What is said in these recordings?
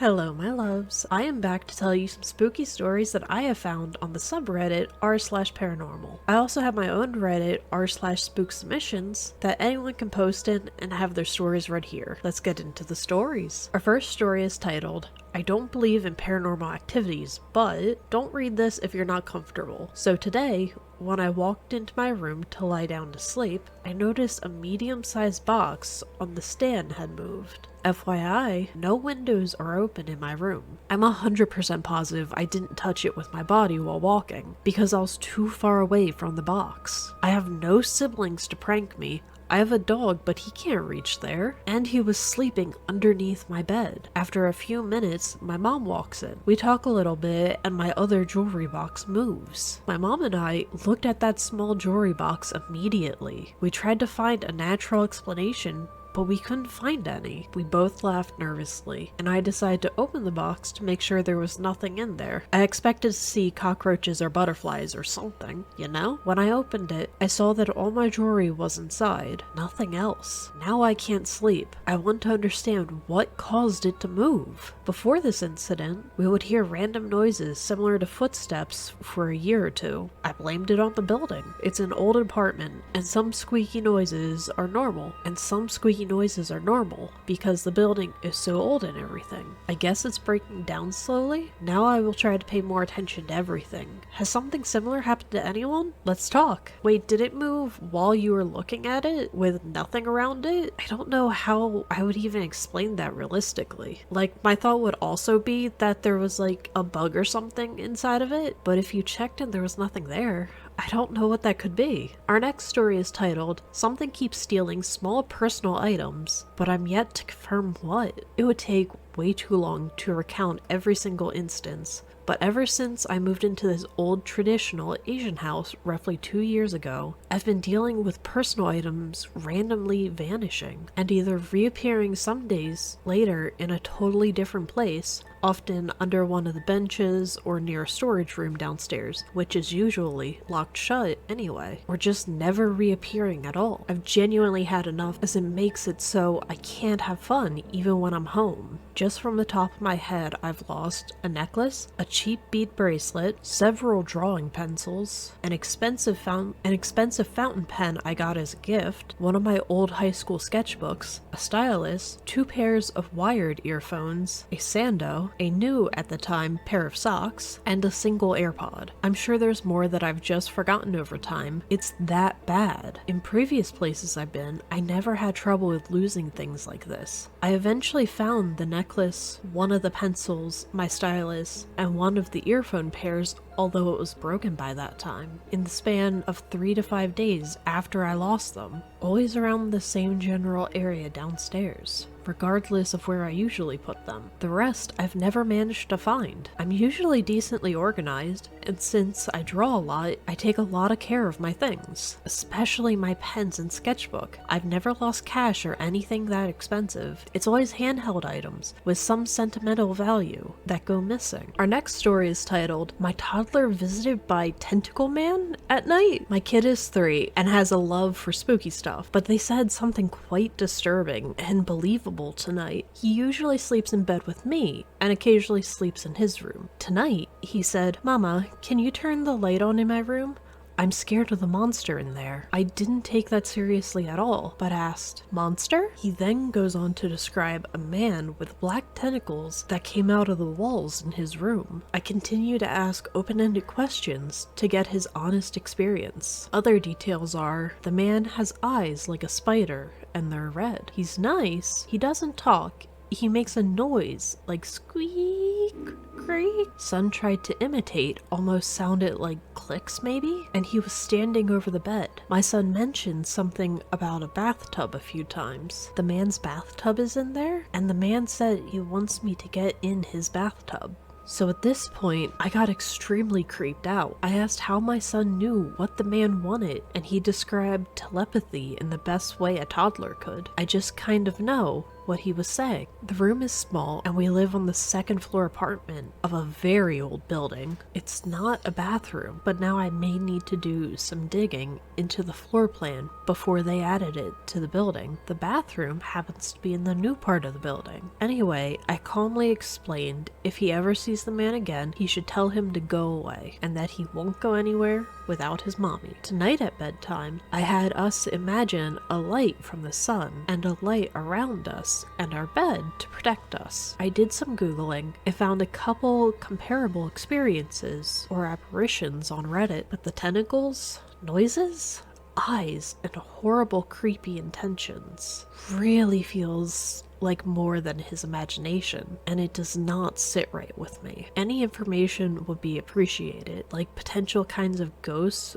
Hello my loves, I am back to tell you some spooky stories that I have found on the subreddit r/paranormal. I also have my own Reddit r/spooksubmissions that anyone can post in and have their stories read here. Let's get into the stories. Our first story is titled, I don't believe in paranormal activities, but don't read this if you're not comfortable. So today, when I walked into my room to lie down to sleep, I noticed a medium-sized box on the stand had moved. FYI, no windows are open in my room. I'm 100% positive I didn't touch it with my body while walking, because I was too far away from the box. I have no siblings to prank me. I have a dog, but he can't reach there, and he was sleeping underneath my bed. After a few minutes, my mom walks in. We talk a little bit, and my other jewelry box moves. My mom and I looked at that small jewelry box immediately. We tried to find a natural explanation, but we couldn't find any. We both laughed nervously, and I decided to open the box to make sure there was nothing in there. I expected to see cockroaches or butterflies or something, you know? When I opened it, I saw that all my jewelry was inside. Nothing else. Now I can't sleep. I want to understand what caused it to move. Before this incident, we would hear random noises similar to footsteps for a year or two. I blamed it on the building. It's an old apartment, and some squeaky noises are normal, and some squeaky noises are normal because the building is so old and everything. I guess it's breaking down slowly. Now I will try to pay more attention to everything. Has something similar happened to anyone? Let's talk. Wait, did it move while you were looking at it with nothing around it? I don't know how I would even explain that realistically. Like, my thought would also be that there was like a bug or something inside of it, but if you checked and there was nothing there, I don't know what that could be. Our next story is titled, Something Keeps Stealing Small Personal Items, but I'm yet to confirm what. It would take way too long to recount every single instance, but ever since I moved into this old traditional Asian house roughly 2 years ago, I've been dealing with personal items randomly vanishing and either reappearing some days later in a totally different place, often under one of the benches or near a storage room downstairs, which is usually locked shut anyway, or just never reappearing at all. I've genuinely had enough, as it makes it so I can't have fun even when I'm home. Just from the top of my head, I've lost a necklace, a cheap bead bracelet, several drawing pencils, an expensive fountain pen I got as a gift, one of my old high school sketchbooks, a stylus, 2 pairs of wired earphones, a sando, a new, at the time, pair of socks, and a single AirPod. I'm sure there's more that I've just forgotten over time. It's that bad. In previous places I've been, I never had trouble with losing things like this. I eventually found the necklace, one of the pencils, my stylus, and one of the earphone pairs, although it was broken by that time, in the span of 3 to 5 days after I lost them, always around the same general area downstairs, regardless of where I usually put them. The rest I've never managed to find. I'm usually decently organized, and since I draw a lot, I take a lot of care of my things, especially my pens and sketchbook. I've never lost cash or anything that expensive. It's always handheld items with some sentimental value that go missing. Our next story is titled, My Toddler Visited by Tentacle Man at Night. My kid is 3 and has a love for spooky stuff, but they said something quite disturbing and believable tonight. He usually sleeps in bed with me and occasionally sleeps in his room. Tonight, he said, Mama, can you turn the light on in my room? I'm scared of the monster in there. I didn't take that seriously at all, but asked, Monster? He then goes on to describe a man with black tentacles that came out of the walls in his room. I continue to ask open-ended questions to get his honest experience. Other details are, the man has eyes like a spider, and they're red. He's nice. He doesn't talk. He makes a noise like squeak, creak. Son tried to imitate, almost sounded like clicks maybe, and he was standing over the bed. My son mentioned something about a bathtub a few times. The man's bathtub is in there, and the man said he wants me to get in his bathtub. So at this point, I got extremely creeped out. I asked how my son knew what the man wanted, and he described telepathy in the best way a toddler could. I just kind of know, what he was saying. The room is small and we live on the second floor apartment of a very old building. It's not a bathroom, but now I may need to do some digging into the floor plan before they added it to the building. The bathroom happens to be in the new part of the building. Anyway, I calmly explained if he ever sees the man again, he should tell him to go away and that he won't go anywhere without his mommy. Tonight at bedtime, I had us imagine a light from the sun and a light around us and our bed to protect us. I did some Googling and found a couple comparable experiences or apparitions on Reddit, but the tentacles, noises, eyes, and horrible creepy intentions really feels like more than his imagination, and it does not sit right with me. Any information would be appreciated, like potential kinds of ghosts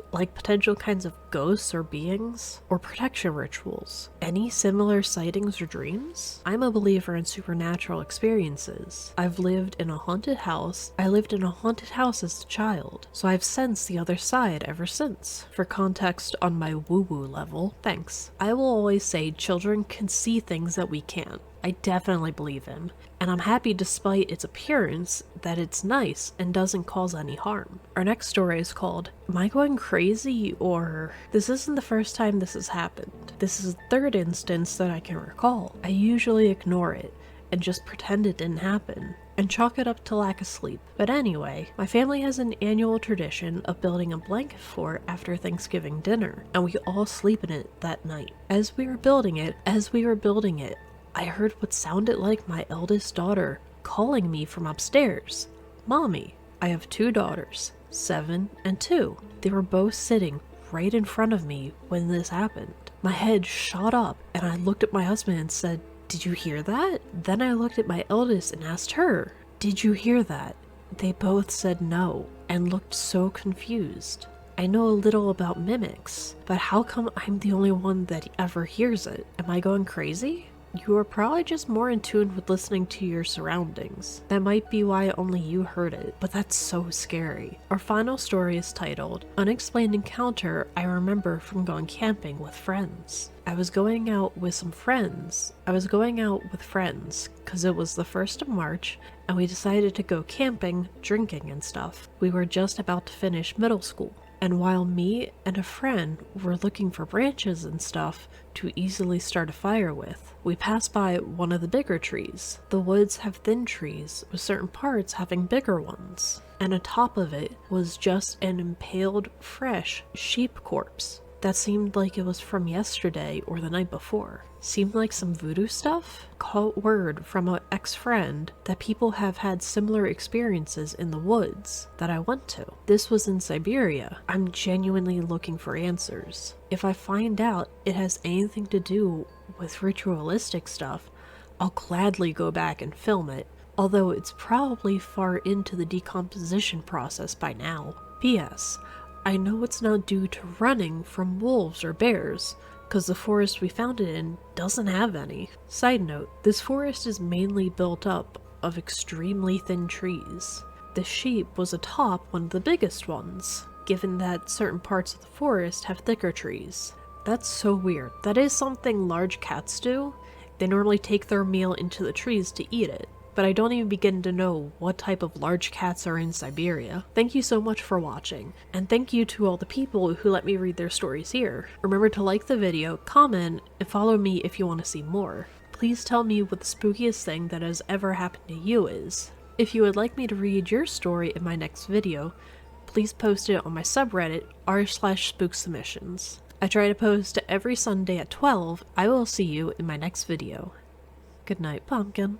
or beings, or protection rituals. Any similar sightings or dreams? I'm a believer in supernatural experiences. I've lived in a haunted house. I lived in a haunted house as a child, so I've sensed the other side ever since. For context on my woo-woo level, thanks. I will always say children can see things that we can't. I definitely believe him, and I'm happy despite its appearance that it's nice and doesn't cause any harm. Our next story is called, Am I Going Crazy? Or This Isn't the First Time This Has Happened. This is the third instance that I can recall. I usually ignore it and just pretend it didn't happen and chalk it up to lack of sleep. But anyway, my family has an annual tradition of building a blanket fort after Thanksgiving dinner, and we all sleep in it that night. As we were building it, I heard what sounded like my eldest daughter calling me from upstairs. Mommy. I have 2 daughters, 7 and 2. They were both sitting right in front of me when this happened. My head shot up and I looked at my husband and said, "Did you hear that?" Then I looked at my eldest and asked her, "Did you hear that?" They both said no and looked so confused. I know a little about mimics, but how come I'm the only one that ever hears it? Am I going crazy? You are probably just more in tune with listening to your surroundings. That might be why only you heard it, but that's so scary. Our final story is titled, Unexplained Encounter I Remember from Going Camping with Friends. I was going out with friends because it was the 1st of March and we decided to go camping, drinking and stuff. We were just about to finish middle school. And while me and a friend were looking for branches and stuff to easily start a fire with, we passed by one of the bigger trees. The woods have thin trees, with certain parts having bigger ones. And on top of it was just an impaled, fresh sheep corpse that seemed like it was from yesterday or the night before. Seemed like some voodoo stuff? Caught word from an ex-friend that people have had similar experiences in the woods that I went to. This was in Siberia. I'm genuinely looking for answers. If I find out it has anything to do with ritualistic stuff, I'll gladly go back and film it, although it's probably far into the decomposition process by now. P.S. I know it's not due to running from wolves or bears, because the forest we found it in doesn't have any. Side note, this forest is mainly built up of extremely thin trees. The sheep was atop one of the biggest ones, given that certain parts of the forest have thicker trees. That's so weird. That is something large cats do. They normally take their meal into the trees to eat it. But I don't even begin to know what type of large cats are in Siberia. Thank you so much for watching, and thank you to all the people who let me read their stories here. Remember to like the video, comment, and follow me if you want to see more. Please tell me what the spookiest thing that has ever happened to you is. If you would like me to read your story in my next video, please post it on my subreddit r/spooksubmissions. I try to post every Sunday at 12. I will see you in my next video. Good night, Pumpkin.